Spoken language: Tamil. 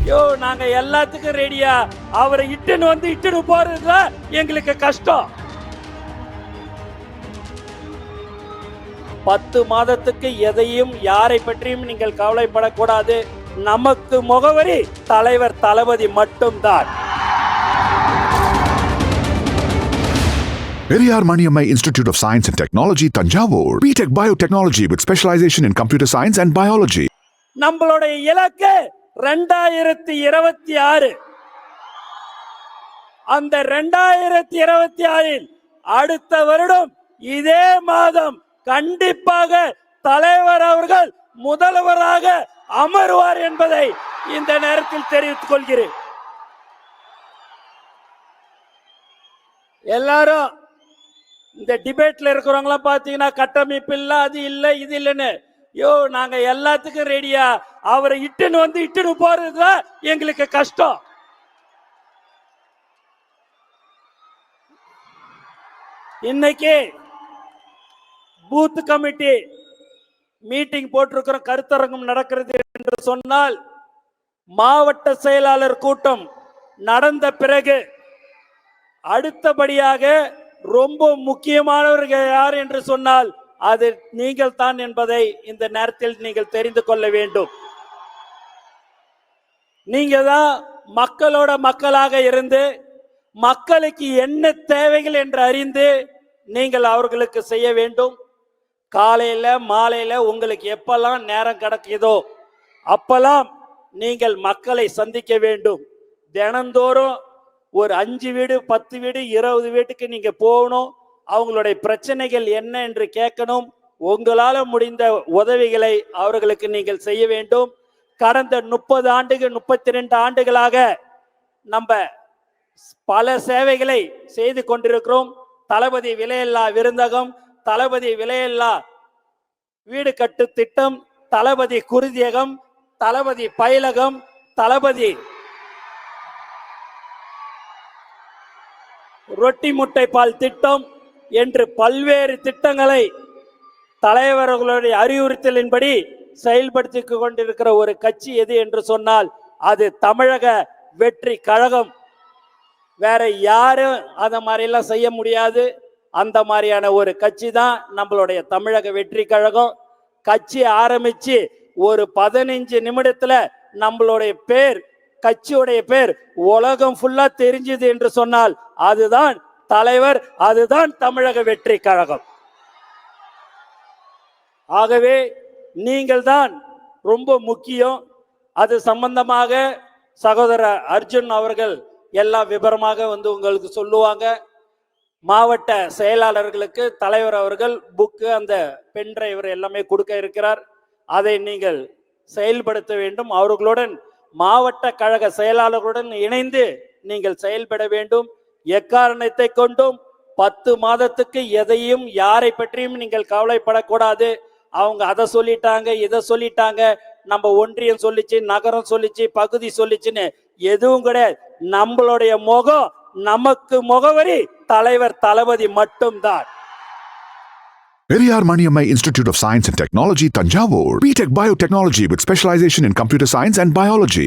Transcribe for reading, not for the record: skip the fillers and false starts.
யோ நாங்க எல்லாத்துக்கும் ரெடியா, அவரை இட்டுன்னு போறதுதான் எங்களுக்கு கஷ்டம். 10 மாதத்துக்கு எதையும் யாரை பற்றியும் நீங்கள் கவலைப்படக்கூடாது. நமக்கு முகவரி தலைவர் தளபதி மட்டும்தான். Periyar Maniammai Institute of Science and Technology, Tanjavur. B.Tech Biotechnology with specialization in computer science and biology. நம்மளுடைய இலக்கு 2026. அந்த 2026 அடுத்த வருடம் இதே மாதம் கண்டிப்பாக தலைவர் அவர்கள் முதல்வராக அமருவார் என்பதை இந்த நேரத்தில் தெரிவித்துக் கொள்கிறேன். எல்லாரும் இந்த டிபேட்ல இருக்கிறவங்களாம் பாத்தீங்கன்னா கட்டமைப்பு இல்ல, அது இல்ல, இது இல்லைன்னு. யோ நாங்க எல்லாத்துக்கும் ரெடியா, அவரை இட்டுன்னு போறதுதான் எங்களுக்கு கஷ்டம். இன்னைக்கு பூத் கமிட்டி மீட்டிங் போட்டிருக்கிற கருத்தரங்கம் நடக்கிறது என்று சொன்னால், மாவட்ட செயலாளர் கூட்டம் நடந்த பிறகு அடுத்தபடியாக ரொம்ப முக்கியமானவர்கள் யார் என்று சொன்னால் அது நீங்கள் தான் என்பதை இந்த நேரத்தில் நீங்கள் தெரிந்து கொள்ள வேண்டும். நீங்க தான் மக்களோட மக்களாக இருந்து மக்களுக்கு என்ன தேவைகள் என்று அறிந்து நீங்கள் அவர்களுக்கு செய்ய வேண்டும். காலையில மாலையில உங்களுக்கு எப்பெல்லாம் நேரம் கிடைக்குதோ அப்பெல்லாம் நீங்கள் மக்களை சந்திக்க வேண்டும். தினந்தோறும் ஒரு 5 வீடு 10 வீடு 20 வீட்டுக்கு நீங்க போகணும். அவங்களுடைய பிரச்சனைகள் என்ன என்று கேட்கணும். உங்களால முடிந்த உதவிகளை அவர்களுக்கு நீங்கள் செய்ய வேண்டும். கடந்த 30 ஆண்டுகள் 32 ஆண்டுகளாக நம்ம பல சேவைகளை செய்து கொண்டிருக்கிறோம். தளபதி விலையில்லா விருந்தகம், தளபதி விலையில்லா வீடு கட்டு திட்டம், தளபதி குருதியகம், தளபதி பயிலகம், தளபதி ரொட்டி முட்டை பால் திட்டம் என்று பல்வேறு திட்டங்களை தலைவர்களுடைய அறிவுறுத்தலின்படி செயல்படுத்தி கொண்டிருக்கிற ஒரு கட்சி எது என்று சொன்னால் அது தமிழக வெற்றி கழகம். வேற யாரும் அந்த மாதிரி எல்லாம் செய்ய முடியாது. அந்த மாதிரியான ஒரு கட்சி தான் நம்மளுடைய தமிழக வெற்றி கழகம். கட்சி ஆரம்பிச்சு ஒரு 15 நிமிடத்துல நம்மளுடைய பேர், கட்சியுடைய பேர் உலகம் ஃபுல்லா தெரிஞ்சது என்று சொன்னால் அதுதான் தலைவர், அதுதான் தமிழக வெற்றி கழகம். ஆகவே நீங்கள் தான் ரொம்ப முக்கியம். அது சம்பந்தமாக சகோதரர் அர்ஜுன் அவர்கள் எல்லாம் விபரமாக வந்து உங்களுக்கு சொல்லுவாங்க. மாவட்ட செயலாளர்களுக்கு தலைவர் அவர்கள் புக்கு, அந்த பென் டிரைவர் எல்லாமே கொடுக்க இருக்கிறார். அதை நீங்கள் செயல்படுத்த வேண்டும். அவர்களுடன் மாவட்ட கழக செயலாளர்களுடன் இணைந்து நீங்கள் செயல்பட வேண்டும். எக்காரணத்தை கொண்டும் 10 மாதத்துக்கு எதையும் யாரை பற்றியும் நீங்கள் கவலைப்படக்கூடாது. அவங்க அதை சொல்லிட்டாங்க, இதை சொல்லிட்டாங்க, நம்ம ஒன்றியம் சொல்லிச்சு, நகரம் சொல்லிச்சு, பகுதி சொல்லிச்சுன்னு எதுவும் கிடையாது. நம்மளுடைய முகம், நமக்கு முகவரி தலைவர் தளபதி மட்டும்தான். Periyar Maniammai Institute of Science and Technology, Tanjavur. B.Tech Biotechnology with specialization in computer science and biology.